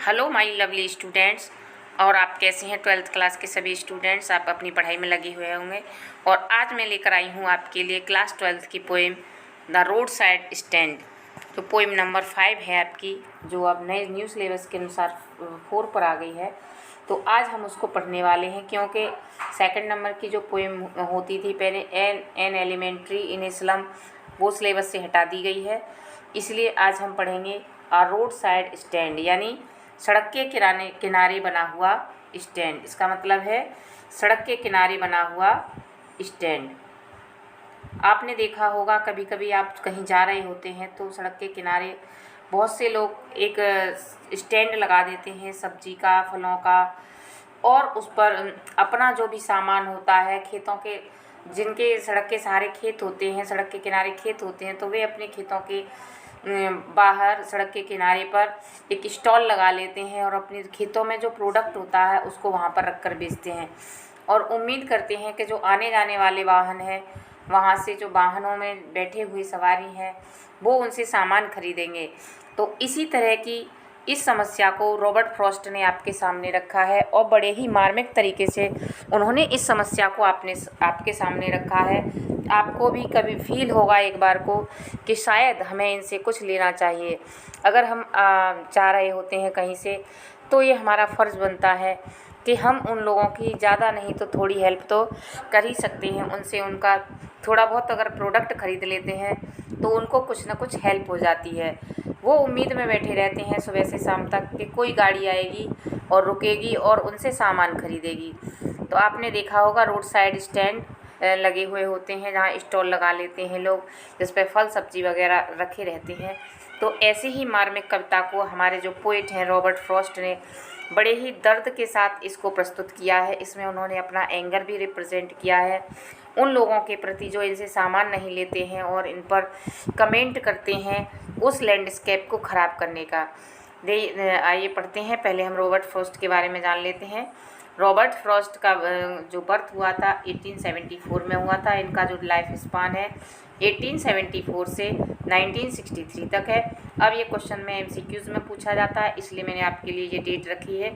Hello my lovely students. और आप कैसे हैं? 12th क्लास के सभी स्टूडेंट्स, आप अपनी पढ़ाई में लगे हुए होंगे। और आज मैं लेकर आई हूँ आपके लिए क्लास 12th की poem the road side stand. तो पोएम नंबर 5 है आपकी, जो अब नए न्यू सिलेबस के अनुसार 4 पर आ गई है। तो आज हम उसको पढ़ने वाले हैं, क्योंकि सेकंड नंबर की जो पोएम होती थी पहले, एन एलिमेंट्री इन स्लम, वो सिलेबस से हटा दी गई है। इसलिए आज हम पढ़ेंगे आ रोड साइड स्टैंड, यानी सड़क के किनारे बना हुआ स्टैंड। इसका मतलब है सड़क के किनारे बना हुआ स्टैंड। आपने देखा होगा, कभी कभी आप कहीं जा रहे होते हैं तो सड़क के किनारे बहुत से लोग एक स्टैंड लगा देते हैं सब्जी का, फलों का, और उस पर अपना जो भी सामान होता है, खेतों के, जिनके सड़क के सहारे खेत होते हैं, सड़क के किनारे खेत होते हैं, तो वे अपने खेतों के बाहर सड़क के किनारे पर एक स्टॉल लगा लेते हैं और अपने खेतों में जो प्रोडक्ट होता है उसको वहाँ पर रख कर बेचते हैं, और उम्मीद करते हैं कि जो आने जाने वाले वाहन हैं, वहाँ से जो वाहनों में बैठे हुए सवारी हैं, वो उनसे सामान खरीदेंगे। तो इसी तरह की इस समस्या को रॉबर्ट फ्रॉस्ट ने आपके सामने रखा है, और बड़े ही मार्मिक तरीके से उन्होंने इस समस्या को आपके सामने रखा है। आपको भी कभी फील होगा एक बार को कि शायद हमें इनसे कुछ लेना चाहिए। अगर हम जा रहे होते हैं कहीं से, तो ये हमारा फ़र्ज़ बनता है कि हम उन लोगों की ज़्यादा नहीं तो थोड़ी हेल्प तो कर ही सकते हैं। उनसे उनका थोड़ा बहुत अगर प्रोडक्ट ख़रीद लेते हैं तो उनको कुछ ना कुछ हेल्प हो जाती है। वो उम्मीद में बैठे रहते हैं सुबह से शाम तक कि कोई गाड़ी आएगी और रुकेगी और उनसे सामान खरीदेगी। तो आपने देखा होगा रोड साइड स्टैंड लगे हुए होते हैं, जहाँ स्टॉल लगा लेते हैं लोग, जिस पे फल सब्जी वगैरह रखे रहते हैं। तो ऐसे ही मार्मिक कविता को हमारे जो पोएट हैं रॉबर्ट फ्रॉस्ट ने बड़े ही दर्द के साथ इसको प्रस्तुत किया है। इसमें उन्होंने अपना एंगर भी रिप्रेजेंट किया है उन लोगों के प्रति जो इनसे सामान नहीं लेते हैं और इन पर कमेंट करते हैं उस लैंडस्केप को ख़राब करने का। आइए पढ़ते हैं। पहले हम रॉबर्ट फ्रॉस्ट के बारे में जान लेते हैं। रॉबर्ट फ्रॉस्ट का जो बर्थ हुआ था 1874 में हुआ था। इनका जो लाइफ स्पान है 1874 से 1963 तक है। अब ये क्वेश्चन में MCQs में पूछा जाता है, इसलिए मैंने आपके लिए ये डेट रखी है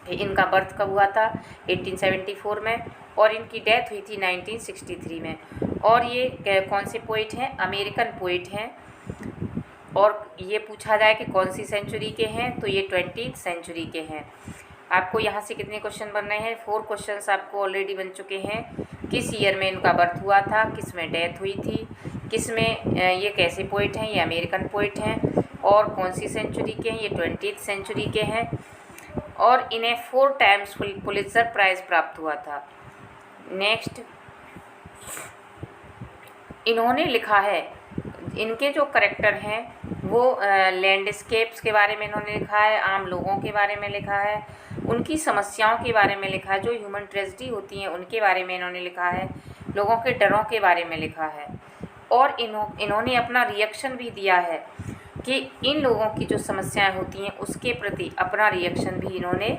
कि इनका बर्थ कब हुआ था, 1874 में, और इनकी डेथ हुई थी 1963 में। और ये कौन से पोइट हैं? अमेरिकन पोइट हैं। और ये पूछा जाए कि कौन सी सेंचुरी के हैं, तो ये 20th सेंचुरी के हैं। आपको यहाँ से कितने क्वेश्चन बनने हैं? 4 क्वेश्चंस आपको ऑलरेडी बन चुके हैं। किस ईयर में इनका बर्थ हुआ था, किस में डेथ हुई थी, किस में ये कैसे पोइट हैं, ये अमेरिकन पोइट हैं, और कौन सी सेंचुरी के हैं, ये 20th सेंचुरी के हैं, और इन्हें 4 टाइम्स पुलित्ज़र प्राइज़ प्राप्त हुआ था। नेक्स्ट, इन्होंने लिखा है, इनके जो करेक्टर हैं वो लैंडस्केप्स के बारे में इन्होंने लिखा है, आम लोगों के बारे में लिखा है, उनकी समस्याओं के बारे में लिखा है, जो ह्यूमन ट्रेजेडी होती हैं उनके बारे में इन्होंने लिखा है, लोगों के डरों के बारे में लिखा है, और इन्होंने अपना रिएक्शन भी दिया है कि इन लोगों की जो समस्याएं होती हैं उसके प्रति अपना रिएक्शन भी इन्होंने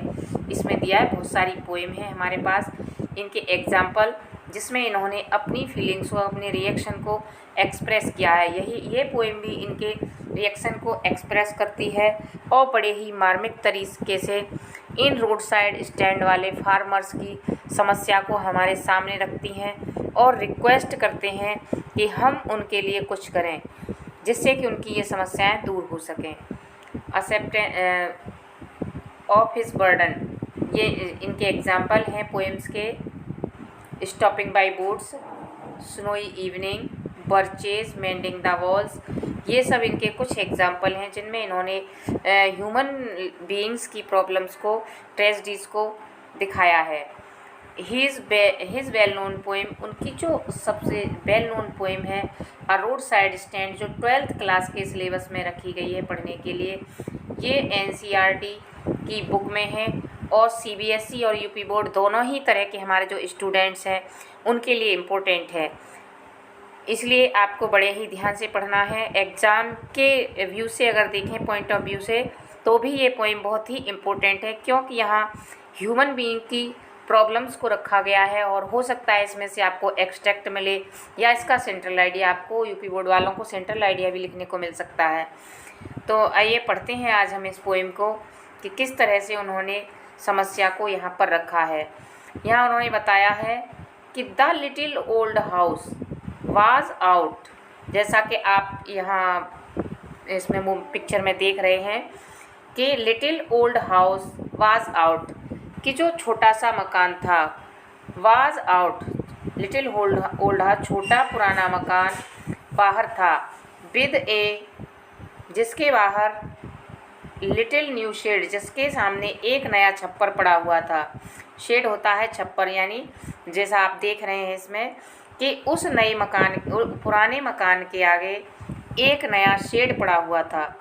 इसमें दिया है। बहुत सारी पोएम है हमारे पास इनके एग्जाम्पल, जिसमें इन्होंने अपनी फीलिंग्स को, अपने रिएक्शन को एक्सप्रेस किया है। ये पोएम भी इनके रिएक्शन को एक्सप्रेस करती है, और बड़े ही मार्मिक तरीके से इन रोड साइड स्टैंड वाले फार्मर्स की समस्या को हमारे सामने रखती हैं, और रिक्वेस्ट करते हैं कि हम उनके लिए कुछ करें, जिससे कि उनकी ये समस्याएं दूर हो सकें। एक्सेप्टेंस ऑफ हिज बर्डन, ये इनके एग्जाम्पल हैं पोएम्स के। Stopping by woods, snowy evening, birches, mending the walls, ये सब इनके कुछ एग्जाम्पल हैं जिनमें इन्होंने ह्यूमन बीइंग्स की प्रॉब्लम्स को, ट्रेजेडीज़ को दिखाया है। हिज वेल नोन पोएम, उनकी जो सबसे वेल नोन पोएम है अ रोड साइड स्टैंड, जो 12th क्लास के सिलेबस में रखी गई है पढ़ने के लिए। ये NCERT की बुक में है, और CBSE और UP बोर्ड दोनों ही तरह के हमारे जो स्टूडेंट्स हैं उनके लिए इम्पोर्टेंट है। इसलिए आपको बड़े ही ध्यान से पढ़ना है। एग्ज़ाम के व्यू से अगर देखें, पॉइंट ऑफ व्यू से, तो भी ये पोएम बहुत ही इम्पोर्टेंट है, क्योंकि यहाँ ह्यूमन बीइंग की प्रॉब्लम्स को रखा गया है, और हो सकता है इसमें से आपको एक्सट्रैक्ट मिले या इसका सेंट्रल आइडिया, आपको UP बोर्ड वालों को सेंट्रल आइडिया भी लिखने को मिल सकता है। तो आइए पढ़ते हैं आज हम इस पोएम को। कि किस तरह से उन्होंने समस्या को यहाँ पर रखा है। यहाँ उन्होंने बताया है कि the little old house was out, जैसा कि आप यहाँ इसमें पिक्चर में देख रहे हैं कि little old house was out, कि जो छोटा सा मकान था, was out little old house छोटा पुराना मकान बाहर था, विद ए जिसके बाहर लिटिल न्यू शेड जिसके सामने एक नया छप्पर पड़ा हुआ था। शेड होता है छप्पर, यानी जैसा आप देख रहे हैं इसमें कि उस नए मकान पुराने मकान के आगे एक नया शेड पड़ा हुआ था।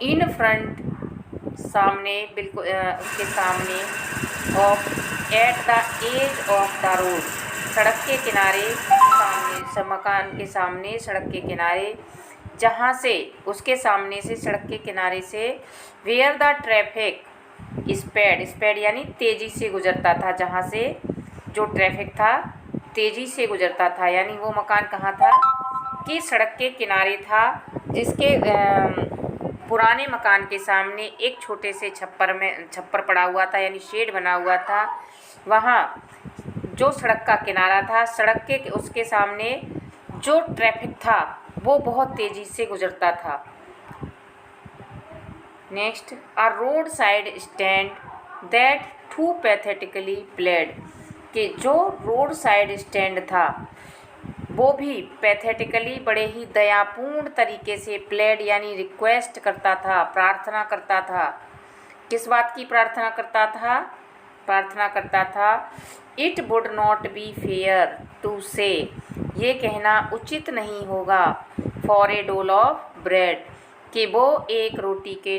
इन फ्रंट सामने बिल्कुल उसके सामने off at the edge of the road सड़क के किनारे सामने मकान के सामने सड़क के किनारे जहाँ से उसके सामने से सड़क के किनारे से वेयर द ट्रैफिक स्पीड यानी तेज़ी से गुजरता था, जहाँ से जो ट्रैफिक था तेज़ी से गुजरता था, यानी वो मकान कहाँ था कि सड़क के किनारे था, जिसके पुराने मकान के सामने एक छोटे से छप्पर पड़ा हुआ था, यानी शेड बना हुआ था। वहाँ जो सड़क का किनारा था, सड़क के उसके सामने जो ट्रैफिक था वो बहुत तेज़ी से गुजरता था। Next, a road side stand that to pathetically played, कि जो रोड साइड स्टैंड था वो भी पैथेटिकली बड़े ही दयापूर्ण तरीके से प्लेड यानी रिक्वेस्ट करता था, प्रार्थना करता था। किस बात की प्रार्थना करता था? प्रार्थना करता था it would not be fair to say, ये कहना उचित नहीं होगा, फॉर ए डोल ऑफ ब्रेड, कि वो एक रोटी के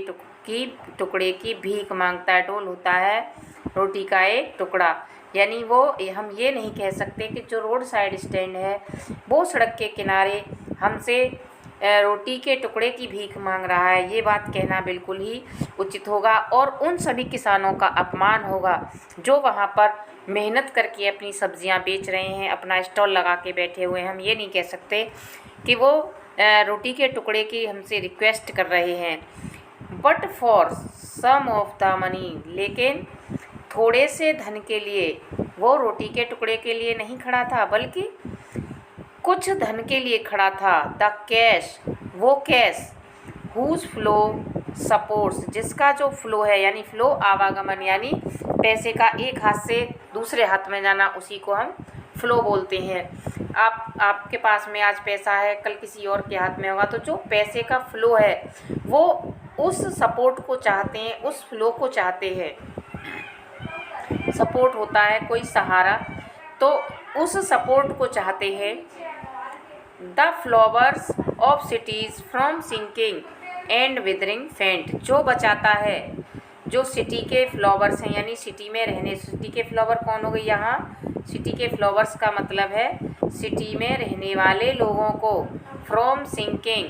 टुकड़े की भीख मांगता है। डोल होता है रोटी का एक टुकड़ा, यानी वो हम ये नहीं कह सकते कि जो रोड साइड स्टैंड है वो सड़क के किनारे हमसे रोटी के टुकड़े की भीख मांग रहा है, ये बात कहना बिल्कुल ही उचित होगा और उन सभी किसानों का अपमान होगा जो वहाँ पर मेहनत करके अपनी सब्जियाँ बेच रहे हैं, अपना स्टॉल लगा के बैठे हुए हैं। हम ये नहीं कह सकते कि वो रोटी के टुकड़े की हमसे रिक्वेस्ट कर रहे हैं। But for some of the money, लेकिन थोड़े से धन के लिए वो रोटी के टुकड़े के लिए नहीं खड़ा था, बल्कि कुछ धन के लिए खड़ा था। द कैश, वो कैश, हुज फ्लो सपोर्ट्स, जिसका जो फ्लो है यानी फ्लो आवागमन, यानी पैसे का एक हाथ से दूसरे हाथ में जाना, उसी को हम फ्लो बोलते हैं। आपके पास में आज पैसा है, कल किसी और के हाथ में होगा, तो जो पैसे का फ्लो है वो उस सपोर्ट को चाहते हैं, उस फ्लो को चाहते हैं। सपोर्ट होता है कोई सहारा, तो उस सपोर्ट को चाहते हैं। The flowers of cities from sinking and withering faint, जो बचाता है जो सिटी के फ्लावर्स हैं, यानी सिटी में रहने, सिटी के फ्लावर कौन हो गए यहाँ? सिटी के फ्लावर्स का मतलब है सिटी में रहने वाले लोगों को, फ्रॉम सिंकिंग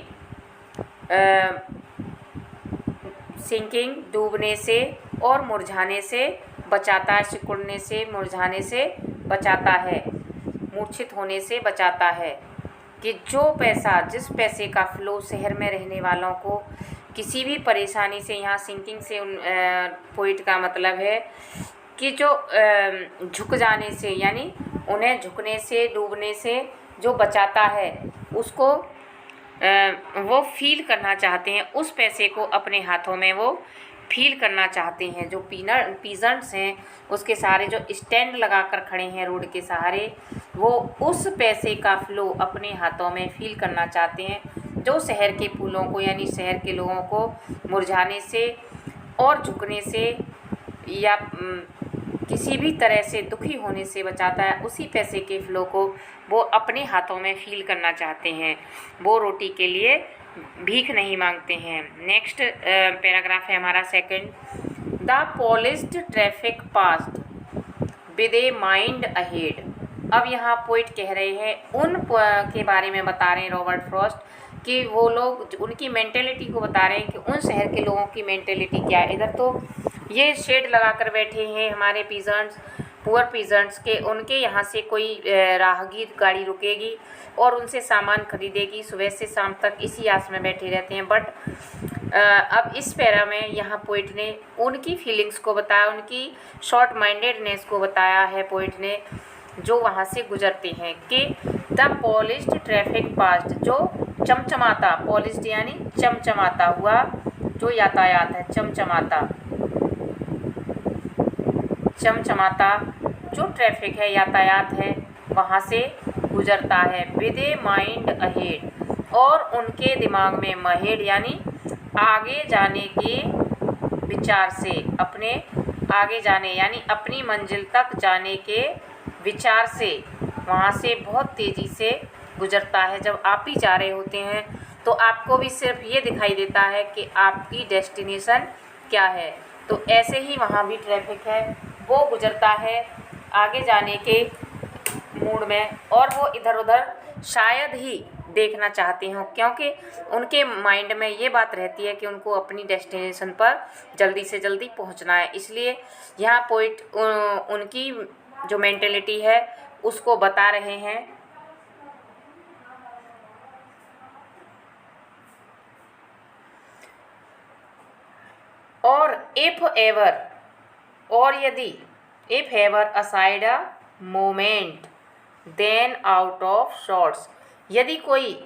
डूबने से और मुरझाने से बचाता है, सिकुड़ने से मुरझाने से बचाता है, मूर्छित होने से बचाता है। कि जो पैसा, जिस पैसे का फ्लो शहर में रहने वालों को किसी भी परेशानी से, यहाँ सिंकिंग से पॉइंट का मतलब है कि जो झुक जाने से, यानी उन्हें झुकने से, डूबने से जो बचाता है, उसको वो फील करना चाहते हैं, उस पैसे को अपने हाथों में वो फील करना चाहते हैं। जो पीजेंट्स हैं, उसके सारे जो स्टैंड लगा कर खड़े हैं रोड के सहारे, वो उस पैसे का फ्लो अपने हाथों में फील करना चाहते हैं, जो शहर के फूलों को यानी शहर के लोगों को मुरझाने से और झुकने से या किसी भी तरह से दुखी होने से बचाता है। उसी पैसे के फ्लो को वो अपने हाथों में फील करना चाहते हैं, वो रोटी के लिए भीख नहीं मांगते हैं। नेक्स्ट पैराग्राफ है हमारा second, the polished traffic past with a mind ahead. अब यहाँ पोइट कह रहे हैं उन के बारे में बता रहे हैं रॉबर्ट फ्रॉस्ट, कि वो लोग उनकी मेंटेलिटी को बता रहे हैं कि उन शहर के लोगों की मेंटेलिटी क्या है। इधर तो ये शेड लगा कर बैठे हैं हमारे पीजेंट्स, पुअर पीजेंट्स के, उनके यहाँ से कोई राहगीर गाड़ी रुकेगी और उनसे सामान खरीदेगी, सुबह से शाम तक इसी आस में बैठे रहते हैं। बट अब इस पैरा में यहाँ पोइट ने उनकी फीलिंग्स को बताया, उनकी शॉर्ट माइंडेडनेस को बताया है पोइट ने, जो वहाँ से गुजरते हैं कि द पॉलिश्ड ट्रैफिक पास्ट, जो चमचमाता, पॉलिश्ड यानी चमचमाता हुआ जो यातायात है, चमचमाता जो ट्रैफिक है, यातायात है, वहाँ से गुजरता है। विद ए माइंड अहेड, और उनके दिमाग में महेड यानी आगे जाने के विचार से, अपने आगे जाने यानी अपनी मंजिल तक जाने के विचार से वहाँ से बहुत तेज़ी से गुजरता है। जब आप ही जा रहे होते हैं तो आपको भी सिर्फ ये दिखाई देता है कि आपकी डेस्टिनेशन क्या है, तो ऐसे ही वहाँ भी ट्रैफिक है, वो गुजरता है आगे जाने के मूड में, और वो इधर उधर शायद ही देखना चाहते हों, क्योंकि उनके माइंड में ये बात रहती है कि उनको अपनी डेस्टिनेशन पर जल्दी से जल्दी पहुंचना है। इसलिए यहाँ पोइट उनकी जो मेंटेलिटी है उसको बता रहे हैं। और इफ एवर, और यदि, if ever aside a moment then out of shorts, यदि कोई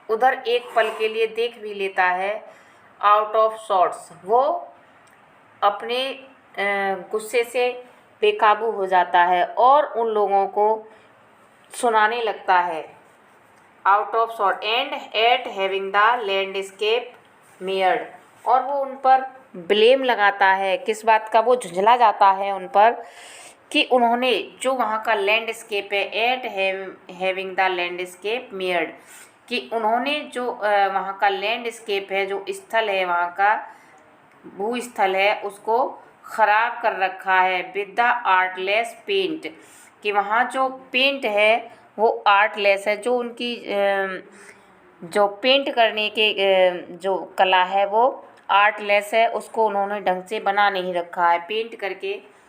उधर एक पल के लिए देख भी लेता है, आउट ऑफ शॉर्ट्स, वो अपने गुस्से से बेकाबू हो जाता है और उन लोगों को सुनाने लगता है, out of short, and at having the landscape mired, और वो उन पर ब्लेम लगाता है, किस बात का, वो झुंझला जाता है उन पर कि उन्होंने जो वहाँ का लैंडस्केप है, एट हैविंग द लैंडस्केप मियर्ड, कि उन्होंने जो वहाँ का लैंडस्केप है, जो स्थल है, वहाँ का भूस्थल है, उसको ख़राब कर रखा है। विद द आर्टलेस पेंट, कि वहाँ जो पेंट है वो आर्टलेस है, जो उनकी जो पेंट करने के जो कला है वो आर्टलेस है, उसको उन्होंने ढंग से बना नहीं रखा है। पेंट करके,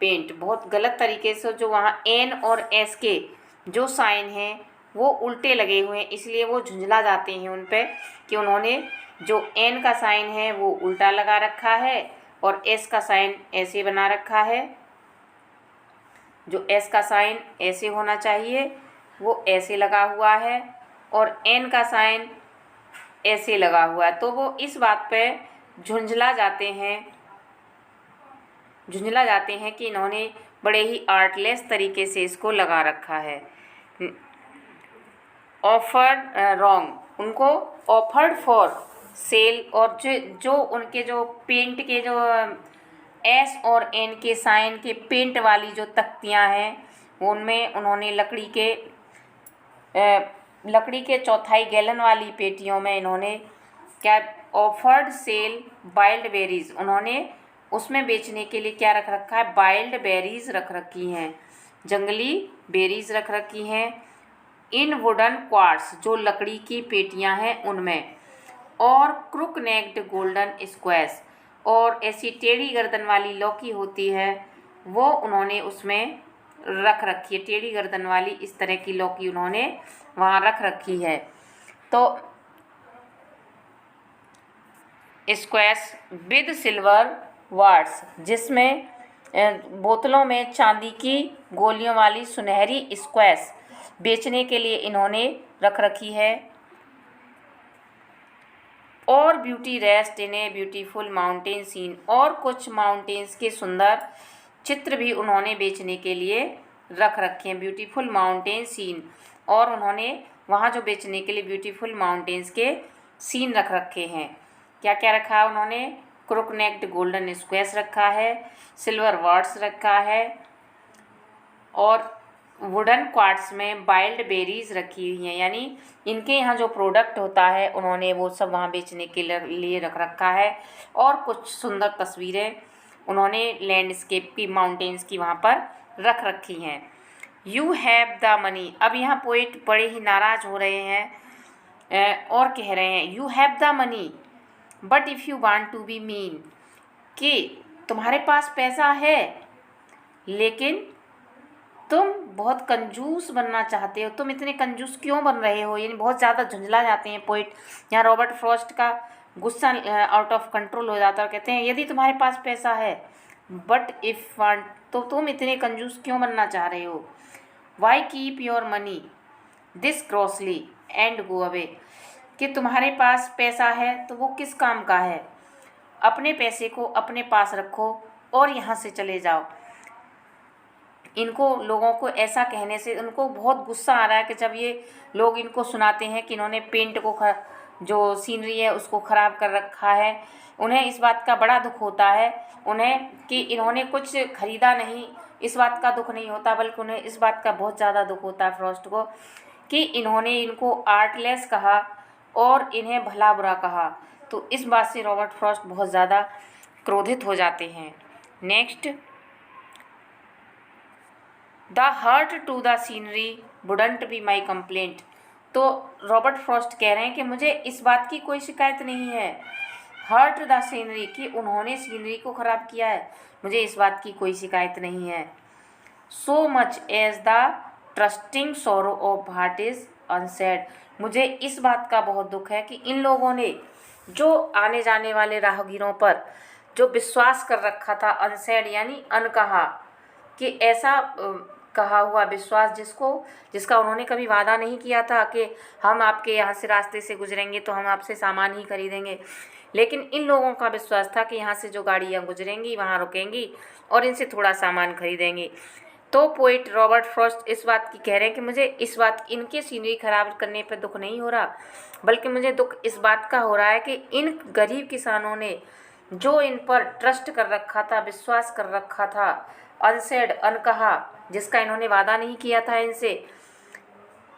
पेंट बहुत गलत तरीके से, जो वहाँ एन और एस के जो साइन हैं वो उल्टे लगे हुए हैं, इसलिए वो झुंझला जाते हैं उन पे कि उन्होंने जो एन का साइन है वो उल्टा लगा रखा है और एस का साइन ऐसे बना रखा है। जो एस का साइन ऐसे होना चाहिए वो ऐसे लगा हुआ है और एन का साइन ऐसे लगा हुआ है, तो वो इस बात पे झुंझला जाते हैं कि इन्होंने बड़े ही आर्टलेस तरीके से इसको लगा रखा है। ऑफर्ड रॉन्ग, उनको ऑफर्ड फॉर सेल, और जो उनके जो पेंट के जो एस और एन के साइन के पेंट वाली जो तख्तियां हैं उनमें उन्होंने लकड़ी के चौथाई गैलन वाली पेटियों में इन्होंने क्या, ऑफर्ड सेल वाइल्ड बेरीज, उन्होंने उसमें बेचने के लिए क्या रख रखा है, वाइल्ड बेरीज रख रखी हैं, जंगली बेरीज रख रखी हैं। इन वुडन क्वार्ट्स, जो लकड़ी की पेटियां हैं उनमें, और क्रुक नेक्ड गोल्डन स्क्वैश, और ऐसी टेढ़ी गर्दन वाली लौकी होती है वो उन्होंने उसमें रख रखी है, टेढ़ी गर्दन वाली इस तरह की लौकी उन्होंने वहाँ रख रखी है। तो स्क्वैश विद सिल्वर वार्ड्स, जिसमें बोतलों में चांदी की गोलियों वाली सुनहरी स्क्वैश बेचने के लिए इन्होंने रख रखी है। और beauty rest in a beautiful mountain scene, और कुछ माउंटेन्स के सुंदर चित्र भी उन्होंने बेचने के लिए रख रखे हैं, ब्यूटीफुल माउंटेन सीन, और उन्होंने वहाँ जो बेचने के लिए ब्यूटीफुल माउंटेन्स के सीन रख रखे हैं। क्या क्या रखा है उन्होंने, क्रुक नेक्ड गोल्डन स्क्वैश रखा है, सिल्वर वार्ड्स रखा है, और वुडन क्वार्ट्स में वाइल्ड बेरीज रखी हुई हैं, यानी इनके यहाँ जो प्रोडक्ट होता है उन्होंने वो सब वहाँ बेचने के लिए रख रखा है। और कुछ सुंदर तस्वीरें उन्होंने लैंडस्केप की, माउंटेन्स की वहाँ पर रख रखी हैं। यू हैव द मनी, अब यहाँ पोइट बड़े ही नाराज़ हो रहे हैं और कह रहे हैं you have the money but if you want to be mean, कि तुम्हारे पास पैसा है लेकिन तुम बहुत कंजूस बनना चाहते हो, तुम इतने कंजूस क्यों बन रहे हो, यानी बहुत ज़्यादा झुंझला जाते हैं पोइट। यहाँ रॉबर्ट फ्रॉस्ट का गुस्सा आउट ऑफ कंट्रोल हो जाता है और कहते हैं यदि तुम्हारे पास पैसा है बट इफ़ वांट, तो तुम इतने कंजूस क्यों बनना चाह रहे हो। Why keep your money this grossly and go away, कि तुम्हारे पास पैसा है तो वो किस काम का है, अपने पैसे को अपने पास रखो और यहाँ से चले जाओ। इनको लोगों को ऐसा कहने से उनको बहुत गुस्सा आ रहा है कि जब ये लोग इनको सुनाते हैं कि इन्होंने पेंट को जो सीनरी है उसको ख़राब कर रखा है, उन्हें इस बात का बड़ा दुख होता है उन्हें कि इन्होंने कुछ ख़रीदा नहीं। इस बात का दुख नहीं होता बल्कि उन्हें इस बात का बहुत ज़्यादा दुख होता है फ्रॉस्ट को कि इन्होंने इनको आर्टलेस कहा और इन्हें भला बुरा कहा। तो इस बात से रॉबर्ट फ्रॉस्ट बहुत ज़्यादा क्रोधित हो जाते हैं। Next, the hurt to the scenery wouldn't be my complaint. तो रॉबर्ट फ्रॉस्ट कह रहे हैं कि मुझे इस बात की कोई शिकायत नहीं है, हर्ट द सीनरी, कि उन्होंने सीनरी को ख़राब किया है, मुझे इस बात की कोई शिकायत नहीं है। So much as the trusting sorrow of heart is unsaid, मुझे इस बात का बहुत दुख है कि इन लोगों ने जो आने जाने वाले राहगीरों पर जो विश्वास कर रखा था, अनसेड यानी अनकहा, कि ऐसा कहा हुआ विश्वास जिसका उन्होंने कभी वादा नहीं किया था कि हम आपके यहाँ से रास्ते से गुजरेंगे तो हम आपसे सामान ही खरीदेंगे, लेकिन इन लोगों का विश्वास था कि यहाँ से जो गाड़ियाँ गुजरेंगी वहाँ रुकेंगी और इनसे थोड़ा सामान खरीदेंगे। तो पोइट रॉबर्ट फ्रॉस्ट इस बात की कह रहे हैं कि मुझे इस बात इनके सीनरी खराब करने पर दुख नहीं हो रहा, बल्कि मुझे दुख इस बात का हो रहा है कि इन गरीब किसानों ने जो इन पर ट्रस्ट कर रखा था, विश्वास कर रखा था, अनसेड अनकहा, जिसका इन्होंने वादा नहीं किया था इनसे,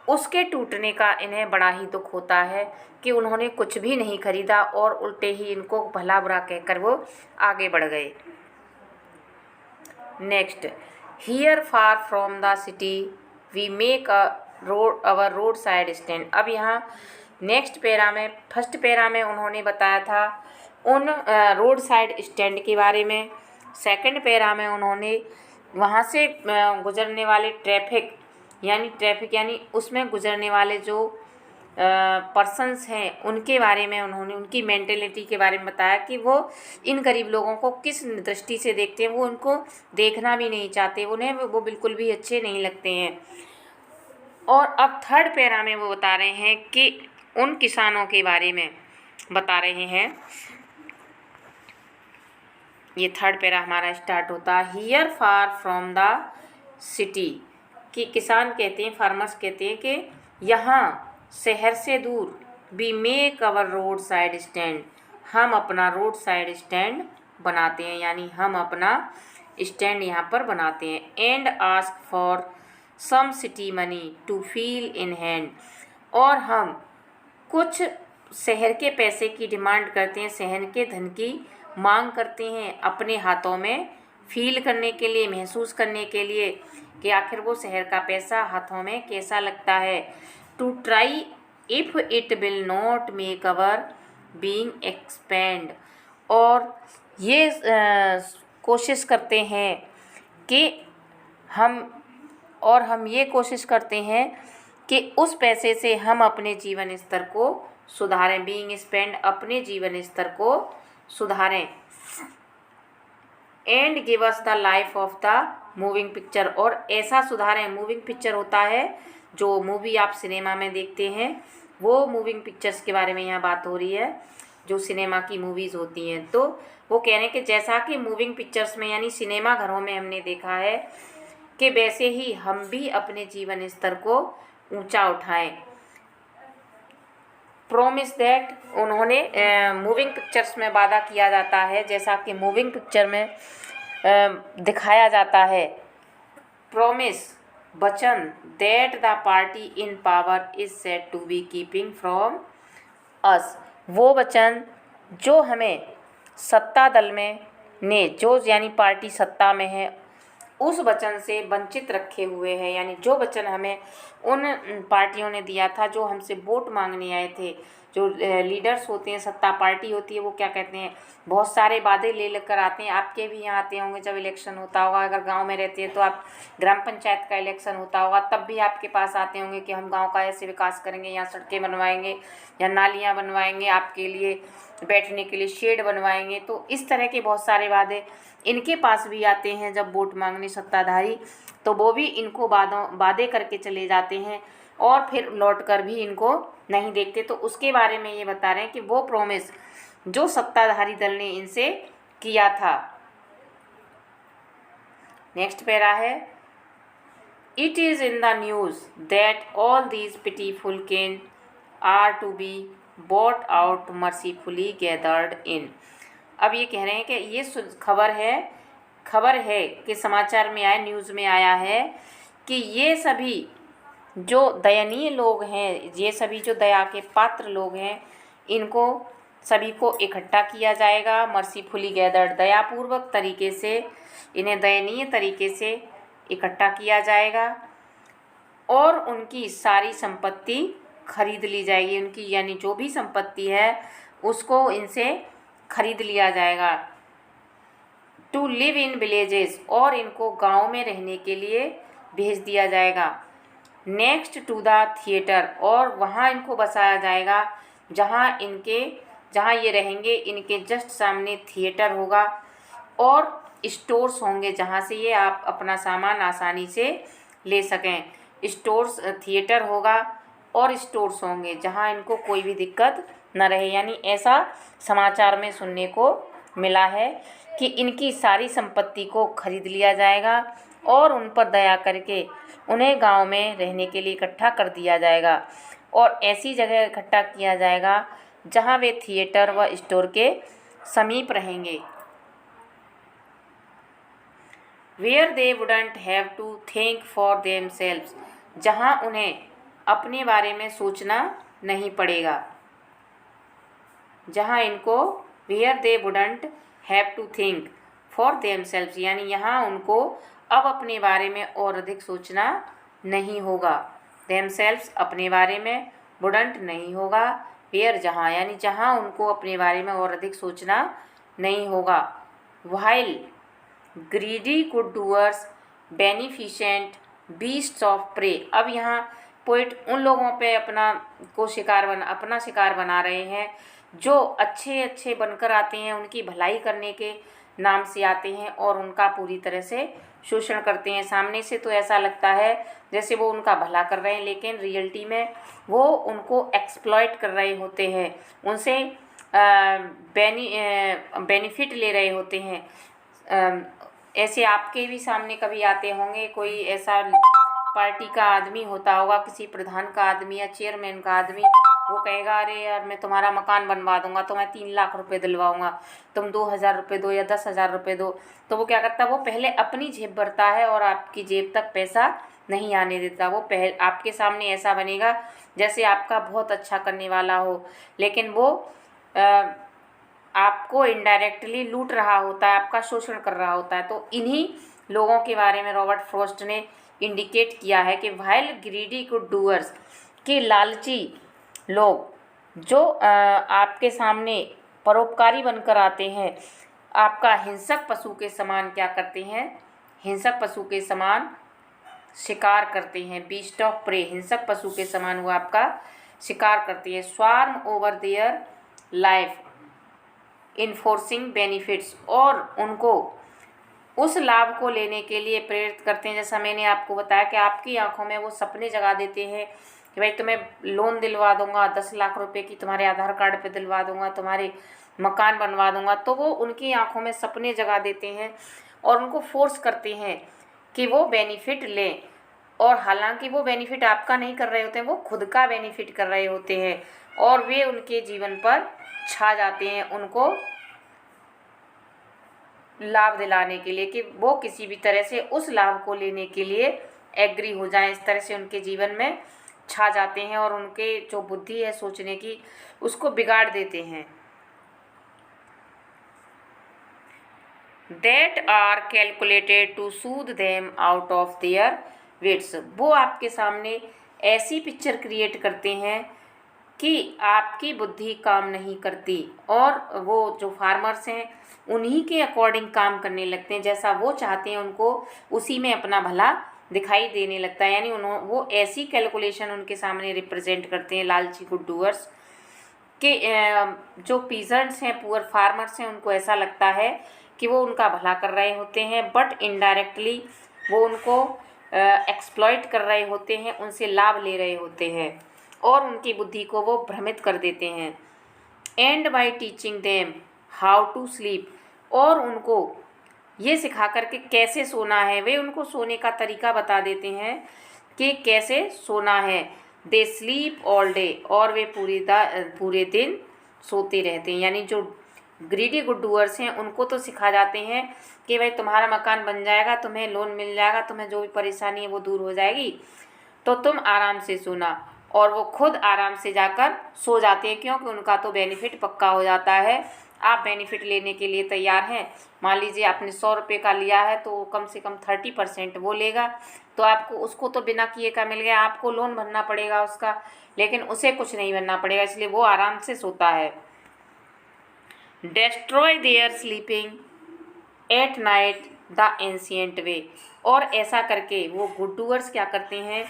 उसके टूटने का इन्हें बड़ा ही दुख होता है कि उन्होंने कुछ भी नहीं खरीदा और उल्टे ही इनको भला बुरा कहकर वो आगे बढ़ गए। Next, here far from the city we make a road our road side stand. अब यहाँ नेक्स्ट पैरा में, फर्स्ट पैरा में उन्होंने बताया था उन रोड साइड स्टैंड के बारे में, सेकंड पैरा में उन्होंने वहाँ से गुजरने वाले ट्रैफिक यानी उसमें गुजरने वाले जो पर्सन्स हैं उनके बारे में उन्होंने उनकी मेंटेलिटी के बारे में बताया कि वो इन गरीब लोगों को किस दृष्टि से देखते हैं, वो उनको देखना भी नहीं चाहते, उन्हें वो बिल्कुल भी अच्छे नहीं लगते हैं। और अब थर्ड पैरा में वो बता रहे हैं कि उन किसानों के बारे में बता रहे हैं। ये थर्ड पैरा हमारा स्टार्ट होता है here far from the city, कि किसान कहते हैं, फार्मर्स कहते हैं कि यहाँ शहर से दूर, we make our road side stand, हम अपना रोड साइड स्टैंड बनाते हैं, यानी हम अपना स्टैंड यहाँ पर बनाते हैं। And ask for some city money to feel in hand, और हम कुछ शहर के पैसे की डिमांड करते हैं, शहर के धन की मांग करते हैं अपने हाथों में फील करने के लिए, महसूस करने के लिए कि आखिर वो शहर का पैसा हाथों में कैसा लगता है। To try if it will not make our being expend, और ये कोशिश करते हैं कि हम ये कोशिश करते हैं कि उस पैसे से हम अपने जीवन स्तर को सुधारें, बीइंग स्पेंड, अपने जीवन स्तर को सुधारें। And give us the life of the moving picture, और ऐसा सुधारें, मूविंग पिक्चर होता है जो मूवी आप सिनेमा में देखते हैं, वो मूविंग पिक्चर्स के बारे में यहाँ बात हो रही है, जो सिनेमा की मूवीज़ होती हैं। तो वो कह रहे हैं कि जैसा कि मूविंग पिक्चर्स में यानी सिनेमा घरों में हमने देखा है कि वैसे ही हम भी अपने जीवन स्तर को ऊंचा उठाएं। प्रोमिस दैट, उन्होंने मूविंग पिक्चर्स में वादा किया जाता है, जैसा कि मूविंग पिक्चर में दिखाया जाता है, प्रोमिस वचन, that the party in power is said to be keeping from us, वो वचन जो हमें सत्ता दल में ने, जो यानी पार्टी सत्ता में है, उस वचन से वंचित रखे हुए हैं, यानी जो वचन हमें उन पार्टियों ने दिया था जो हमसे वोट मांगने आए थे, जो लीडर्स होते हैं, सत्ता पार्टी होती है, वो क्या कहते हैं, बहुत सारे वादे ले लेकर आते हैं। आपके भी यहाँ आते होंगे जब इलेक्शन होता होगा, अगर गांव में रहते हैं तो आप ग्राम पंचायत का इलेक्शन होता होगा तब भी आपके पास आते होंगे कि हम गांव का ऐसे विकास करेंगे, यहाँ सड़कें बनवाएंगे या नालियाँ बनवाएंगे, आपके लिए बैठने के लिए शेड बनवाएंगे। तो इस तरह के बहुत सारे वादे इनके पास भी आते हैं जब वोट मांगने सत्ताधारी, तो वो भी इनको वादे करके चले जाते हैं और फिर लौट कर भी इनको नहीं देखते। तो उसके बारे में ये बता रहे हैं कि वो प्रॉमिस जो सत्ताधारी दल ने इनसे किया था। नेक्स्ट पैरा है, it is in the news that all these pitiful kin are to be bought out mercifully gathered in. अब ये कह रहे हैं कि ये खबर है कि समाचार में आया, न्यूज़ में आया है कि ये सभी जो दयनीय लोग हैं, ये सभी जो दया के पात्र लोग हैं, इनको सभी को इकट्ठा किया जाएगा। मर्सीफुली गैदर्ड, दयापूर्वक तरीके से इन्हें दयनीय तरीके से इकट्ठा किया जाएगा और उनकी सारी संपत्ति खरीद ली जाएगी। उनकी यानी जो भी संपत्ति है उसको इनसे खरीद लिया जाएगा। टू लिव इन विलेजेस, और इनको गांव में रहने के लिए भेज दिया जाएगा। नेक्स्ट टू द थिएटर, और वहाँ इनको बसाया जाएगा जहाँ ये रहेंगे इनके जस्ट सामने थिएटर होगा और स्टोर्स होंगे जहाँ से ये आप अपना सामान आसानी से ले सकें। स्टोर्स, थिएटर होगा और स्टोर्स होंगे जहाँ इनको कोई भी दिक्कत न रहे। यानी ऐसा समाचार में सुनने को मिला है कि इनकी सारी संपत्ति को खरीद लिया जाएगा और उन पर दया करके उन्हें गांव में रहने के लिए इकट्ठा कर दिया जाएगा और ऐसी जगह इकट्ठा किया जाएगा जहां वे थिएटर व स्टोर के समीप रहेंगे। Where they wouldn't have to think for themselves, जहां उन्हें अपने बारे में सोचना नहीं पड़ेगा। जहां इनको where they wouldn't have to think for themselves, यानी यहाँ उनको अब अपने बारे में और अधिक सोचना नहीं होगा। देमसेल्व्स, अपने बारे में, वुडंट, नहीं होगा, वेयर, जहाँ, यानी जहाँ उनको अपने बारे में और अधिक सोचना नहीं होगा। While greedy good doers beneficent beasts of prey, अब यहाँ पोइट उन लोगों पे अपना शिकार बना रहे हैं जो अच्छे बनकर आते हैं, उनकी भलाई करने के नाम से आते हैं और उनका पूरी तरह से शोषण करते हैं। सामने से तो ऐसा लगता है जैसे वो उनका भला कर रहे हैं, लेकिन रियलिटी में वो उनको एक्सप्लॉइट कर रहे होते हैं, उनसे बेनिफिट ले रहे होते हैं। ऐसे आपके भी सामने कभी आते होंगे, कोई ऐसा पार्टी का आदमी होता होगा, किसी प्रधान का आदमी या चेयरमैन का आदमी, वो कहेगा अरे यार मैं तुम्हारा मकान बनवा दूंगा तो मैं 3 लाख रुपए दिलवाऊंगा, तुम 2,000 रुपये दो या 10,000 रुपये दो। तो वो क्या करता है, वो पहले अपनी जेब भरता है और आपकी जेब तक पैसा नहीं आने देता। वो आपके सामने ऐसा बनेगा जैसे आपका बहुत अच्छा करने वाला हो, लेकिन वो आपको इनडायरेक्टली लूट रहा होता है, आपका शोषण कर रहा होता है। तो इन्हीं लोगों के बारे में रॉबर्ट फ्रॉस्ट ने इंडिकेट किया है कि व्हाइल ग्रीडी गुड डूअर्स, के लालची लोग जो आपके सामने परोपकारी बनकर आते हैं, आपका हिंसक पशु के समान क्या करते हैं, हिंसक पशु के समान शिकार करते हैं। बीस्ट ऑफ प्रे, हिंसक पशु के समान वो आपका शिकार करती है। Swarm over their life enforcing benefits, और उनको उस लाभ को लेने के लिए प्रेरित करते हैं। जैसा मैंने आपको बताया कि आपकी आंखों में वो सपने जगा देते हैं कि भाई तुम्हें लोन दिलवा दूंगा 10 लाख रुपए की, तुम्हारे आधार कार्ड पे दिलवा दूंगा, तुम्हारे मकान बनवा दूंगा। तो वो उनकी आंखों में सपने जगा देते हैं और उनको फोर्स करते हैं कि वो बेनिफिट लें, और हालांकि वो बेनिफिट आपका नहीं कर रहे होते हैं, वो खुद का बेनिफिट कर रहे होते हैं और वे उनके जीवन पर छा जाते हैं, उनको लाभ दिलाने के लिए कि वो किसी भी तरह से उस लाभ को लेने के लिए एग्री हो जाएं। इस तरह से उनके जीवन में छा जाते हैं और उनके जो बुद्धि है सोचने की, उसको बिगाड़ देते हैं। That are calculated to soothe them out of their wits, वो आपके सामने ऐसी पिक्चर क्रिएट करते हैं कि आप आपकी बुद्धि काम नहीं करती और वो जो फार्मर्स हैं उन्हीं के अकॉर्डिंग काम करने लगते हैं, जैसा वो चाहते हैं उनको उसी में अपना भला दिखाई देने लगता है। यानी वो ऐसी कैलकुलेशन उनके सामने रिप्रेजेंट करते हैं लालची गुड डूअर्स कि जो पीजेंट्स हैं, पुअर फार्मर्स हैं, उनको ऐसा लगता है कि वो उनका भला कर रहे होते हैं, बट इनडायरेक्टली वो उनको एक्सप्लॉइट कर रहे होते हैं, उनसे लाभ ले रहे होते हैं और उनकी बुद्धि को वो भ्रमित कर देते हैं। And by teaching them how to sleep, और उनको ये सिखा करके कैसे सोना है, वे उनको सोने का तरीका बता देते हैं कि कैसे सोना है। दे स्लीप ऑल डे, और वे पूरे दिन सोते रहते हैं। यानी जो ग्रीडी गुड डूअर्स हैं उनको तो सिखा जाते हैं कि भाई तुम्हारा मकान बन जाएगा, तुम्हें लोन मिल जाएगा, तुम्हें जो भी परेशानी है वो दूर हो जाएगी, तो तुम आराम से सोना, और वो खुद आराम से जाकर सो जाते हैं क्योंकि उनका तो बेनिफिट पक्का हो जाता है। आप बेनिफिट लेने के लिए तैयार हैं, मान लीजिए आपने 100 रुपये का लिया है तो कम से कम 30% वो लेगा, तो आपको उसको तो बिना किए का मिल गया, आपको लोन भरना पड़ेगा उसका, लेकिन उसे कुछ नहीं भरना पड़ेगा, इसलिए वो आराम से सोता है। Destroy their sleeping at night the ancient way, और ऐसा करके वो गुड डूअर्स क्या करते हैं,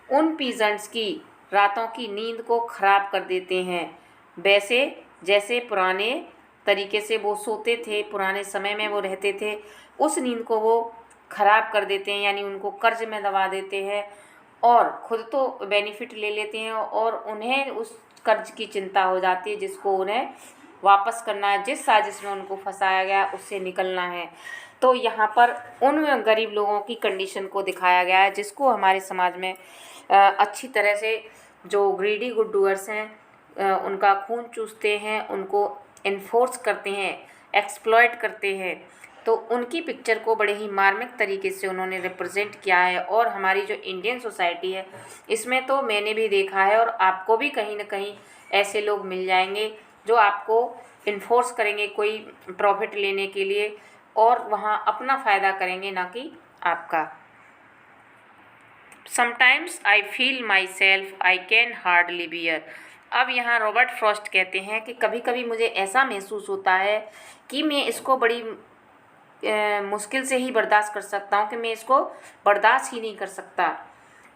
उन पीजेंट्स की रातों की नींद को खराब कर देते हैं, वैसे जैसे पुराने तरीके से वो सोते थे, पुराने समय में वो रहते थे, उस नींद को वो खराब कर देते हैं। यानी उनको कर्ज में दबा देते हैं और खुद तो बेनिफिट ले लेते हैं और उन्हें उस कर्ज की चिंता हो जाती है जिसको उन्हें वापस करना है, जिस साजिश में उनको फंसाया गया उससे निकलना है। तो यहाँ पर उन गरीब लोगों की कंडीशन को दिखाया गया है जिसको हमारे समाज में अच्छी तरह से जो ग्रीडी गुड डूअर्स हैं उनका खून चूसते हैं, उनको इन्फोर्स करते हैं, एक्सप्लॉइट करते हैं। तो उनकी पिक्चर को बड़े ही मार्मिक तरीके से उन्होंने रिप्रेजेंट किया है। और हमारी जो इंडियन सोसाइटी है इसमें तो मैंने भी देखा है और आपको भी कहीं ना कहीं ऐसे लोग मिल जाएंगे जो आपको इन्फोर्स करेंगे कोई प्रॉफिट लेने के लिए और वहाँ अपना फ़ायदा करेंगे, ना कि आपका। Sometimes I feel my self I can hardly bear. अब यहाँ रॉबर्ट फ्रॉस्ट कहते हैं कि कभी कभी मुझे ऐसा महसूस होता है कि मैं इसको बड़ी मुश्किल से ही बर्दाश्त कर सकता हूँ, कि मैं इसको बर्दाश्त ही नहीं कर सकता।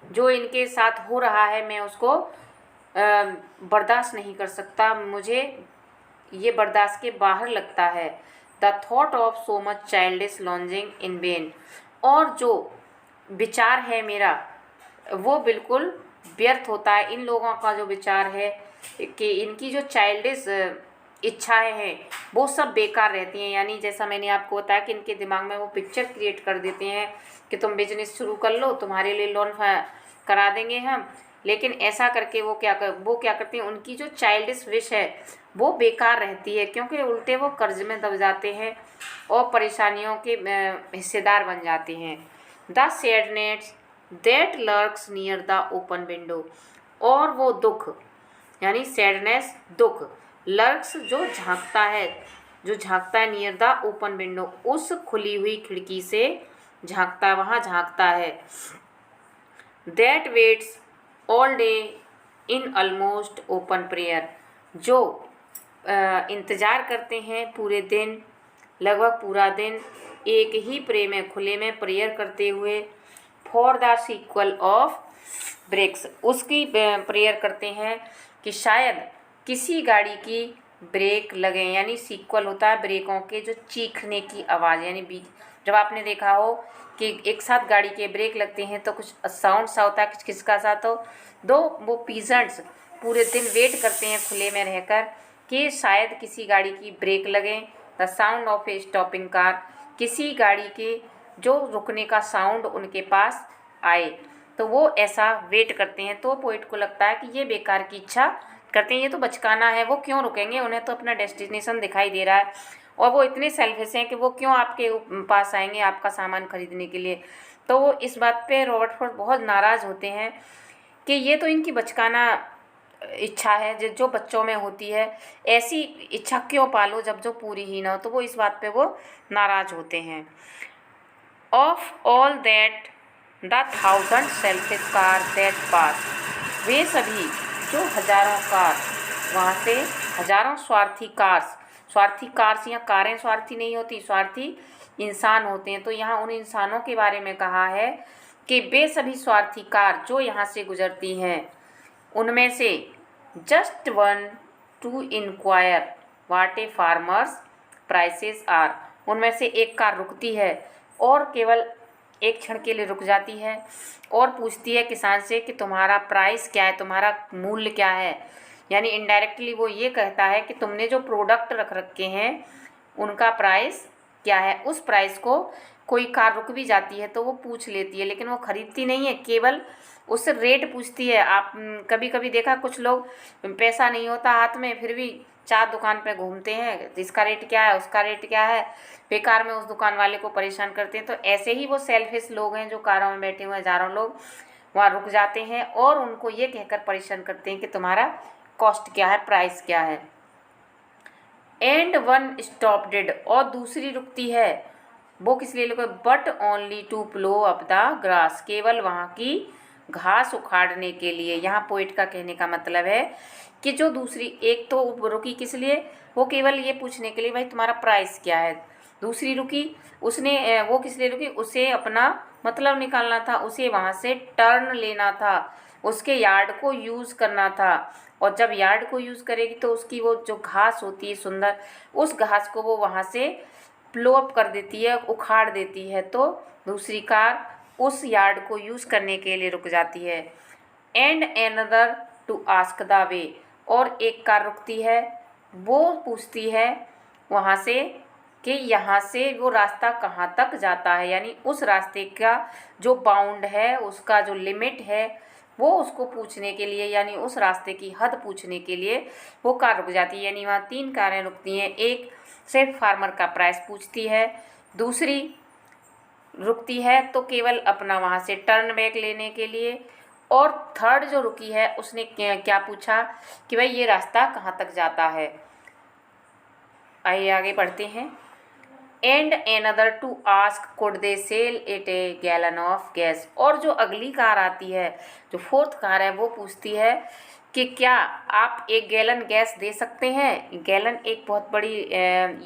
जो इनके साथ हो रहा है मैं उसको बर्दाश्त नहीं कर सकता, मुझे ये बर्दाश्त के बाहर लगता है। The thought of so much childish lodging in when, और जो विचार है मेरा वो बिल्कुल व्यर्थ होता है। इन लोगों का जो विचार है कि इनकी जो चाइल्डिश इच्छाएं हैं वो सब बेकार रहती हैं। यानी जैसा मैंने आपको बताया कि इनके दिमाग में वो पिक्चर क्रिएट कर देते हैं कि तुम बिजनेस शुरू कर लो, तुम्हारे लिए लोन करा देंगे हम, लेकिन ऐसा करके वो क्या करते हैं, उनकी जो चाइल्डिश विश है वो बेकार रहती है, क्योंकि उल्टे वो कर्ज में दब जाते हैं और परेशानियों के हिस्सेदार बन जाते हैं। The sadness that lurks near the open window, और वो दुख यानी सैडनेस दुख, लर्क्स जो झांकता है नियर द ओपन विंडो, उस खुली हुई खिड़की से झांकता है, वहाँ झांकता है। That waits all day in almost open prayer, जो इंतज़ार करते हैं पूरे दिन, लगभग पूरा दिन एक ही प्रे में खुले में प्रेयर करते हुए। For the sequel of brakes, उसकी प्रेयर करते हैं कि शायद किसी गाड़ी की ब्रेक लगे, यानी सीक्वल होता है ब्रेकों के जो चीखने की आवाज़, यानी बीच जब आपने देखा हो कि एक साथ गाड़ी के ब्रेक लगते हैं तो कुछ साउंड सा होता है किचकिच सा, तो वो पीजेंट्स पूरे दिन वेट करते हैं खुले में रहकर कि शायद किसी गाड़ी की ब्रेक लगे। The sound of A stopping car, किसी गाड़ी के जो रुकने का साउंड उनके पास आए, तो वो ऐसा वेट करते हैं। तो पोइट को लगता है कि ये बेकार की इच्छा करते हैं, ये तो बचकाना है, वो क्यों रुकेंगे, उन्हें तो अपना डेस्टिनेशन दिखाई दे रहा है और वो इतने सेल्फिश हैं कि वो क्यों आपके पास आएंगे आपका सामान खरीदने के लिए। तो वो इस बात पे रॉबर्ट फ्रॉस्ट बहुत नाराज़ होते हैं कि ये तो इनकी बचकाना इच्छा है जो बच्चों में होती है, ऐसी इच्छा क्यों पालो जब जो पूरी ही ना हो। तो वो इस बात पे वो नाराज़ होते हैं। Of all that the thousand selfish car that pass, वे सभी जो हजारों कार वहाँ से हजारों स्वार्थी कार्स या कारें स्वार्थी नहीं होती, स्वार्थी इंसान होते हैं। तो यहाँ उन इंसानों के बारे में कहा है कि वे सभी स्वार्थी कार जो यहाँ से गुजरती हैं, उनमें से just one to inquire what a farmer's prices are, उनमें से एक कार रुकती है और केवल एक क्षण के लिए रुक जाती है और पूछती है किसान से कि तुम्हारा प्राइस क्या है, तुम्हारा मूल्य क्या है। यानी इनडायरेक्टली वो ये कहता है कि तुमने जो प्रोडक्ट रख रखे हैं उनका प्राइस क्या है। उस प्राइस को कोई कार रुक भी जाती है तो वो पूछ लेती है, लेकिन वो खरीदती नहीं है, केवल उससे रेट पूछती है। आप कभी कभी देखा कुछ लोग पैसा नहीं होता हाथ में फिर भी 4 दुकान पे घूमते हैं, इसका रेट क्या है, उसका रेट क्या है, बेकार में उस दुकान वाले को परेशान करते हैं। तो ऐसे ही वो सेल्फिश लोग हैं जो कारों में बैठे हुए हज़ारों लोग वहाँ रुक जाते हैं और उनको ये कहकर परेशान करते हैं कि तुम्हारा कॉस्ट क्या है, प्राइस क्या है। एंड वन स्टॉप डेड, और दूसरी रुकती है, वो किस लिए रुके, but only to plow up the grass, केवल वहाँ की घास उखाड़ने के लिए। यहाँ पोइट का कहने का मतलब है कि जो दूसरी, एक तो रुकी किस लिए, वो केवल ये पूछने के लिए भाई तुम्हारा प्राइस क्या है। दूसरी रुकी उसने, वो किस लिए रुकी, उसे अपना मतलब निकालना था, उसे वहाँ से टर्न लेना था, उसके यार्ड को यूज़ करना था। और जब यार्ड को यूज़ करेगी तो उसकी वो जो घास होती है सुंदर, उस घास को वो वहाँ से प्लो अप कर देती है, उखाड़ देती है। तो दूसरी कार उस यार्ड को यूज़ करने के लिए रुक जाती है। And another to ask the way, और एक कार रुकती है, वो पूछती है वहाँ से कि यहाँ से वो रास्ता कहाँ तक जाता है, यानी उस रास्ते का जो बाउंड है, उसका जो लिमिट है, वो उसको पूछने के लिए, यानी उस रास्ते की हद पूछने के लिए वो कार रुक जाती है। यानी वहाँ 3 कारें रुकती हैं, एक सिर्फ फार्मर का प्राइस पूछती है, दूसरी रुकती है तो केवल अपना वहाँ से टर्न बैक लेने के लिए, और थर्ड जो रुकी है उसने क्या पूछा कि भाई ये रास्ता कहाँ तक जाता है। आइए आगे पढ़ते हैं। And another to ask could they sell it a gallon of gas, और जो अगली कार आती है, जो 4th कार है, वो पूछती है कि क्या आप 1 गैलन गैस दे सकते हैं। गैलन एक बहुत बड़ी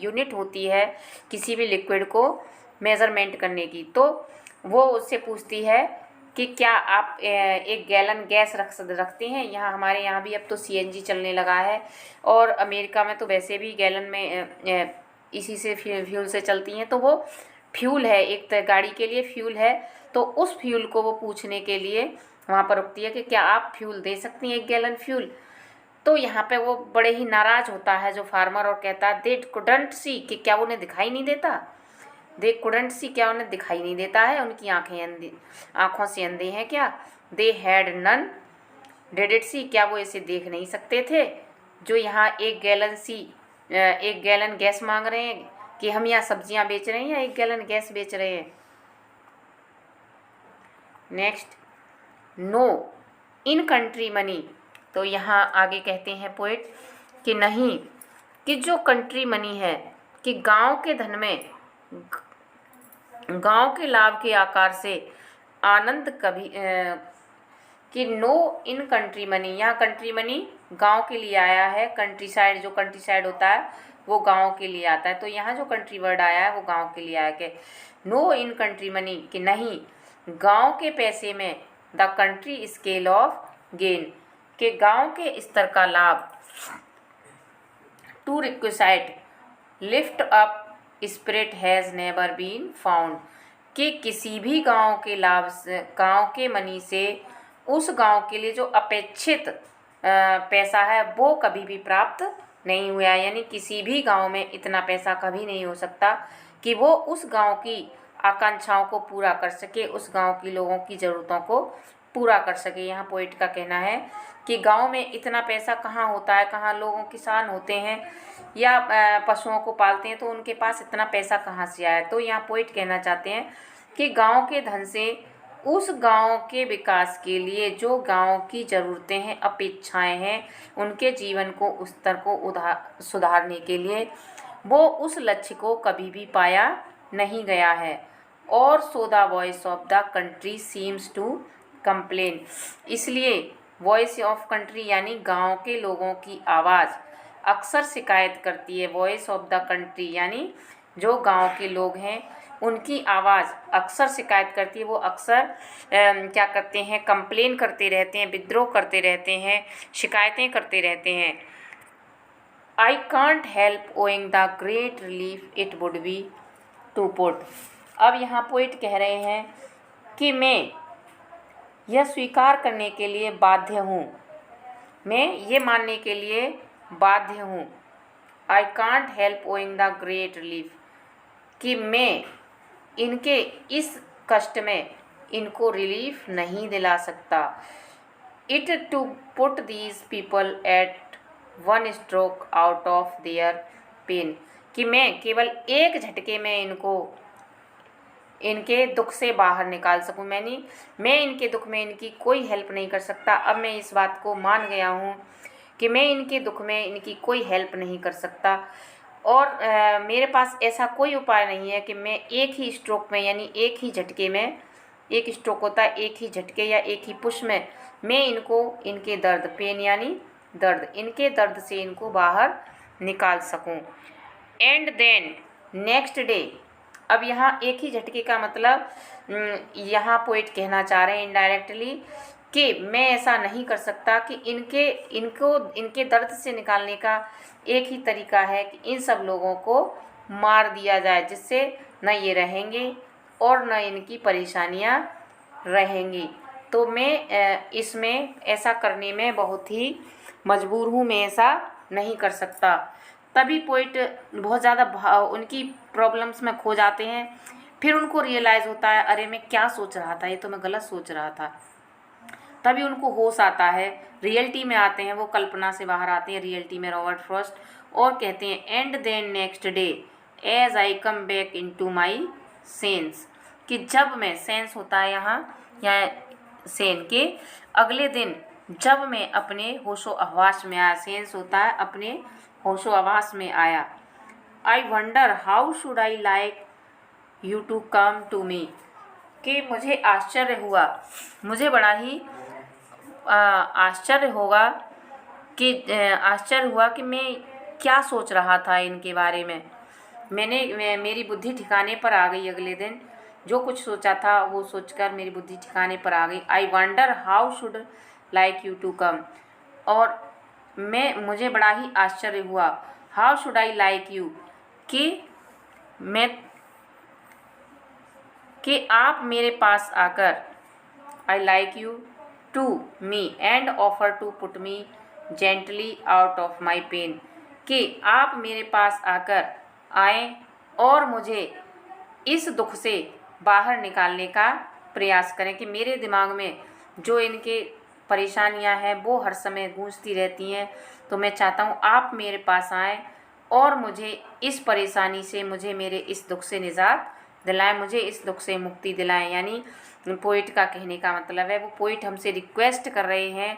यूनिट होती है किसी भी लिक्विड को मेज़रमेंट करने की। तो वो उससे पूछती है कि क्या आप 1 गैलन गैस रखते हैं। यहाँ हमारे यहाँ भी अब तो CNG चलने लगा है, और अमेरिका में तो वैसे भी गैलन में इसी से फ्यूल से चलती हैं। तो वो फ्यूल है, एक गाड़ी के लिए फ्यूल है, तो उस फ्यूल को वो पूछने के लिए वहाँ पर रुकती है कि क्या आप फ्यूल दे सकती हैं 1 गैलन फ्यूल। तो यहाँ पे वो बड़े ही नाराज़ होता है जो फार्मर, और कहता है दे कुडंट सी, कि क्या उन्हें दिखाई नहीं देता, दे कुडंट सी, क्या उन्हें दिखाई नहीं देता है, उनकी आँखों से अंधे हैं क्या। They had none did it see, क्या वो इसे देख नहीं सकते थे, जो यहाँ 1 गैलन गैस मांग रहे हैं, कि हम यहाँ सब्जियाँ बेच रहे हैं या 1 गैलन गैस बेच रहे हैं। Next, no in country money, तो यहाँ आगे कहते हैं पोइट कि नहीं, कि जो कंट्री मनी है, कि गांव के धन में, गांव के लाभ के आकार से आनंद कभी कि नो इन कंट्री मनी, यहाँ कंट्री मनी गांव के लिए आया है। कंट्री साइड, जो कंट्री साइड होता है वो गांव के लिए आता है, तो यहाँ जो कंट्री वर्ड आया है वो गांव के लिए आया कि नो इन कंट्री मनी, कि नहीं गांव के पैसे में, the country scale of gain, के गांव के स्तर का लाभ, to requisite lift up spirit has never been found, कि किसी भी गांव के लाभ से, गांव के मनी से उस गांव के लिए जो अपेक्षित पैसा है वो कभी भी प्राप्त नहीं हुआ है। यानी किसी भी गांव में इतना पैसा कभी नहीं हो सकता कि वो उस गांव की आकांक्षाओं को पूरा कर सके, उस गांव की लोगों की ज़रूरतों को पूरा कर सके। यहाँ पोइट का कहना है कि गांव में इतना पैसा कहाँ होता है, कहाँ लोगों किसान होते हैं या पशुओं को पालते हैं, तो उनके पास इतना पैसा कहाँ से आया। तो यहाँ पोइट कहना चाहते हैं कि गांव के धन से उस गांव के विकास के लिए जो गांव की ज़रूरतें हैं, अपेक्षाएं हैं, उनके जीवन को, उस स्तर को सुधारने के लिए वो उस लक्ष्य को कभी भी पाया नहीं गया है। और so the voice of the country seems to complain, इसलिए वॉइस ऑफ कंट्री यानी गांव के लोगों की आवाज़ अक्सर शिकायत करती है। वॉइस ऑफ द कंट्री यानी जो गांव के लोग हैं उनकी आवाज़ अक्सर शिकायत करती है। वो अक्सर क्या करते हैं, कंप्लेन करते रहते हैं, विद्रोह करते रहते हैं, शिकायतें करते रहते हैं। I can't help owing the great relief it would be to put. अब यहाँ पोइट कह रहे हैं कि मैं यह स्वीकार करने के लिए बाध्य हूँ, मैं ये मानने के लिए बाध्य हूँ। I can't help owing the great relief, कि मैं इनके इस कष्ट में इनको रिलीफ नहीं दिला सकता। It to put these people at one stroke out of their pain, कि मैं केवल एक झटके में इनको इनके दुख से बाहर निकाल सकूं। मैं इनके दुख में इनकी कोई हेल्प नहीं कर सकता। अब मैं इस बात को मान गया हूँ कि मैं इनके दुख में इनकी कोई हेल्प नहीं कर सकता और मेरे पास ऐसा कोई उपाय नहीं है कि मैं एक ही स्ट्रोक में यानी एक ही झटके में, एक स्ट्रोक होता है एक ही झटके या एक ही पुश में, मैं इनको इनके दर्द, पेन यानी दर्द, इनके दर्द से इनको बाहर निकाल सकूं। एंड देन नेक्स्ट डे, अब यहाँ एक ही झटके का मतलब यहाँ पोइट कहना चाह रहे हैं इनडायरेक्टली कि मैं ऐसा नहीं कर सकता कि इनके दर्द से निकालने का एक ही तरीका है कि इन सब लोगों को मार दिया जाए, जिससे न ये रहेंगे और न इनकी परेशानियाँ रहेंगी। तो मैं इसमें ऐसा करने में बहुत ही मजबूर हूँ, मैं ऐसा नहीं कर सकता। तभी पोइट बहुत ज़्यादा उनकी प्रॉब्लम्स में खो जाते हैं। फिर उनको रियलाइज़ होता है, अरे मैं क्या सोच रहा था, ये तो मैं गलत सोच रहा था। तभी उनको होश आता है, रियलिटी में आते हैं, वो कल्पना से बाहर आते हैं रियलिटी में रॉबर्ट फ्रॉस्ट, और कहते हैं and then next day as I come back into my sense, कि जब मैं, सेंस होता है यहाँ सेन के, अगले दिन जब मैं अपने होशो आवास में आया, सेंस होता है अपने होशो आवास में आया। I wonder how should I like you to come to me, कि मुझे आश्चर्य हुआ, मुझे बड़ा ही आश्चर्य हुआ कि मैं क्या सोच रहा था इनके बारे में। मेरी बुद्धि ठिकाने पर आ गई। अगले दिन जो कुछ सोचा था वो सोचकर मेरी बुद्धि ठिकाने पर आ गई। I wonder how should like you to come, और मुझे बड़ा ही आश्चर्य हुआ, how should I like you, कि आप मेरे पास आकर, I like you to me and offer to put me gently out of my pain, कि आप मेरे पास आकर आएँ और मुझे इस दुख से बाहर निकालने का प्रयास करें, कि मेरे दिमाग में जो इनके परेशानियां हैं वो हर समय गूंजती रहती हैं। तो मैं चाहता हूँ आप मेरे पास आएँ और मुझे इस परेशानी से, मुझे मेरे इस दुख से निजात दिलाएं, मुझे इस दुख से मुक्ति दिलाएं। यानी पोइट का कहने का मतलब है, वो पोइट हमसे रिक्वेस्ट कर रहे हैं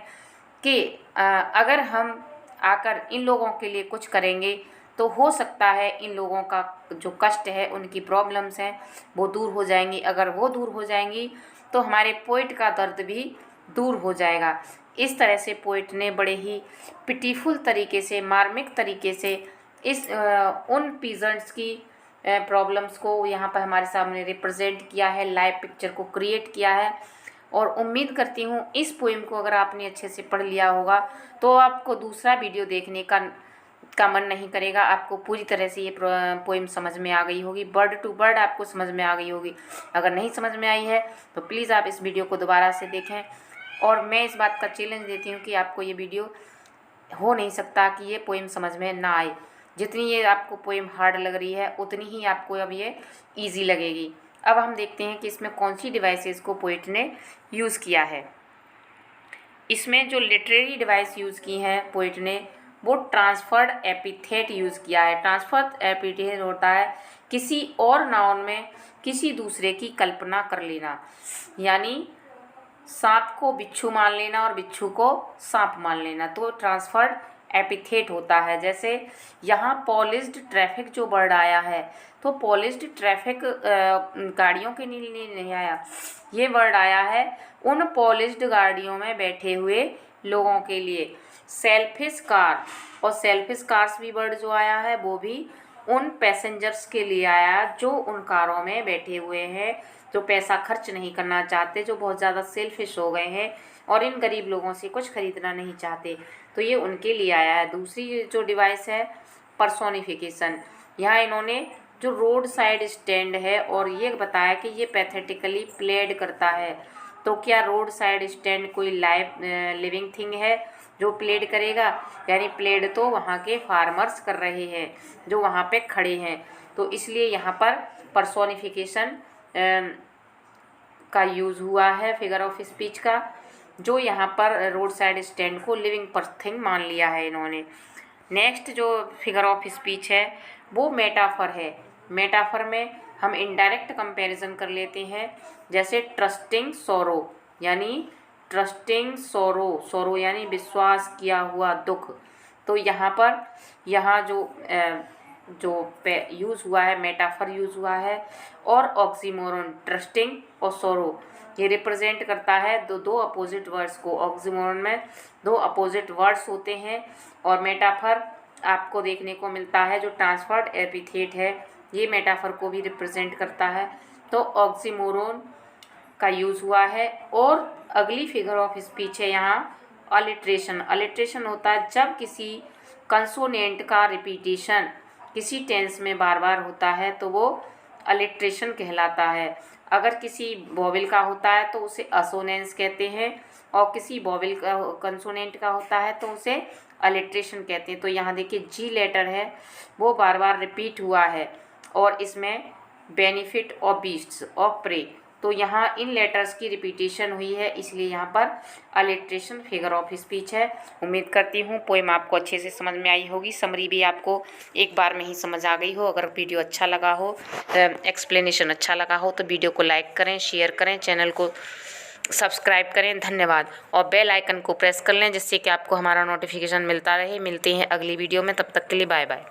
कि अगर हम आकर इन लोगों के लिए कुछ करेंगे तो हो सकता है इन लोगों का जो कष्ट है, उनकी प्रॉब्लम्स हैं, वो दूर हो जाएंगी। अगर वो दूर हो जाएंगी तो हमारे पोइट का दर्द भी दूर हो जाएगा। इस तरह से पोइट ने बड़े ही पिटीफुल तरीके से, मार्मिक तरीके से उन पीजेंट्स की प्रॉब्लम्स को यहाँ पर हमारे सामने रिप्रेजेंट किया है, लाइव पिक्चर को क्रिएट किया है। और उम्मीद करती हूँ इस पोएम को अगर आपने अच्छे से पढ़ लिया होगा तो आपको दूसरा वीडियो देखने का मन नहीं करेगा। आपको पूरी तरह से ये पोएम समझ में आ गई होगी, वर्ड टू वर्ड आपको समझ में आ गई होगी। अगर नहीं समझ में आई है तो प्लीज़ आप इस वीडियो को दोबारा से देखें। और मैं इस बात का चैलेंज देती हूँ कि आपको ये वीडियो हो नहीं सकता कि ये पोएम समझ में ना आए। जितनी ये आपको पोएम हार्ड लग रही है उतनी ही आपको अब ये ईजी लगेगी। अब हम देखते हैं कि इसमें कौन सी डिवाइसेस को पोइट ने यूज़ किया है। इसमें जो लिटरेरी डिवाइस यूज़ की हैं पोइट ने, वो ट्रांसफर्ड एपिथेट यूज़ किया है। ट्रांसफर्ड एपिथेट होता है किसी और नाउन में किसी दूसरे की कल्पना कर लेना, यानी सांप को बिच्छू मान लेना और बिच्छू को सांप मान लेना, तो ट्रांसफर्ड एपिथेट होता है। जैसे यहाँ पॉलिश्ड ट्रैफिक जो वर्ड आया है, तो पॉलिश्ड ट्रैफिक गाड़ियों के लिए नहीं आया, ये वर्ड आया है उन पॉलिश्ड गाड़ियों में बैठे हुए लोगों के लिए। सेल्फिश कार, और सेल्फिश कार्स भी वर्ड जो आया है वो भी उन पैसेंजर्स के लिए आया जो उन कारों में बैठे हुए हैं, जो पैसा खर्च नहीं करना चाहते, जो बहुत ज़्यादा सेल्फिश हो गए हैं और इन गरीब लोगों से कुछ खरीदना नहीं चाहते, तो ये उनके लिए आया है। दूसरी जो डिवाइस है पर्सोनिफिकेशन, यहाँ इन्होंने जो रोड साइड स्टैंड है और ये बताया कि ये पैथेटिकली प्लेड करता है। तो क्या रोड साइड स्टैंड कोई लिविंग थिंग है जो प्लेड करेगा? यानी प्लेड तो वहाँ के फार्मर्स कर रहे हैं जो वहाँ पे खड़े हैं, तो इसलिए यहाँ पर पर्सोनिफिकेशन का यूज़ हुआ है फिगर ऑफ स्पीच का, जो यहाँ पर रोड साइड स्टैंड को लिविंग थिंग मान लिया है इन्होंने। नेक्स्ट जो फिगर ऑफ स्पीच है वो मेटाफर है। मेटाफर में हम इनडायरेक्ट कंपैरिजन कर लेते हैं, जैसे ट्रस्टिंग सोरो, यानी ट्रस्टिंग सोरो, सोरो यानी विश्वास किया हुआ दुख। तो यहाँ पर यहाँ जो यूज़ हुआ है मेटाफर यूज़ हुआ है, और ऑक्सीमोरन ट्रस्टिंग और सोरो ये रिप्रेजेंट करता है दो अपोजिट वर्ड्स को। ऑक्सीमोरन में दो अपोजिट वर्ड्स होते हैं, और मेटाफर आपको देखने को मिलता है जो ट्रांसफर्ड एपिथेट है ये मेटाफर को भी रिप्रेजेंट करता है। तो ऑक्सीमोरन का यूज़ हुआ है। और अगली फिगर ऑफ स्पीच है यहाँ अलिट्रेशन। अलिट्रेशन होता है जब किसी कंसोनेंट का रिपीटेशन किसी टेंस में बार बार होता है तो वो अलिट्रेशन कहलाता है। अगर किसी वोवेल का होता है तो उसे असोनेंस कहते हैं, और किसी वोवेल का कंसोनेंट का होता है तो उसे अलिट्रेशन कहते हैं। तो यहाँ देखिए जी लेटर है वो बार बार रिपीट हुआ है, और इसमें benefit of beasts of prey, तो यहाँ इन लेटर्स की रिपीटेशन हुई है, इसलिए यहाँ पर अलिट्रेशन फिगर ऑफ स्पीच है। उम्मीद करती हूँ पोएम आपको अच्छे से समझ में आई होगी, समरी भी आपको एक बार में ही समझ आ गई हो। अगर वीडियो अच्छा लगा हो, एक्सप्लेनेशन अच्छा लगा हो तो वीडियो को लाइक करें, शेयर करें, चैनल को सब्सक्राइब करें। धन्यवाद। और बेल आइकन को प्रेस कर लें जिससे कि आपको हमारा नोटिफिकेशन मिलता रहे। मिलते हैं अगली वीडियो में, तब तक के लिए बाय बाय।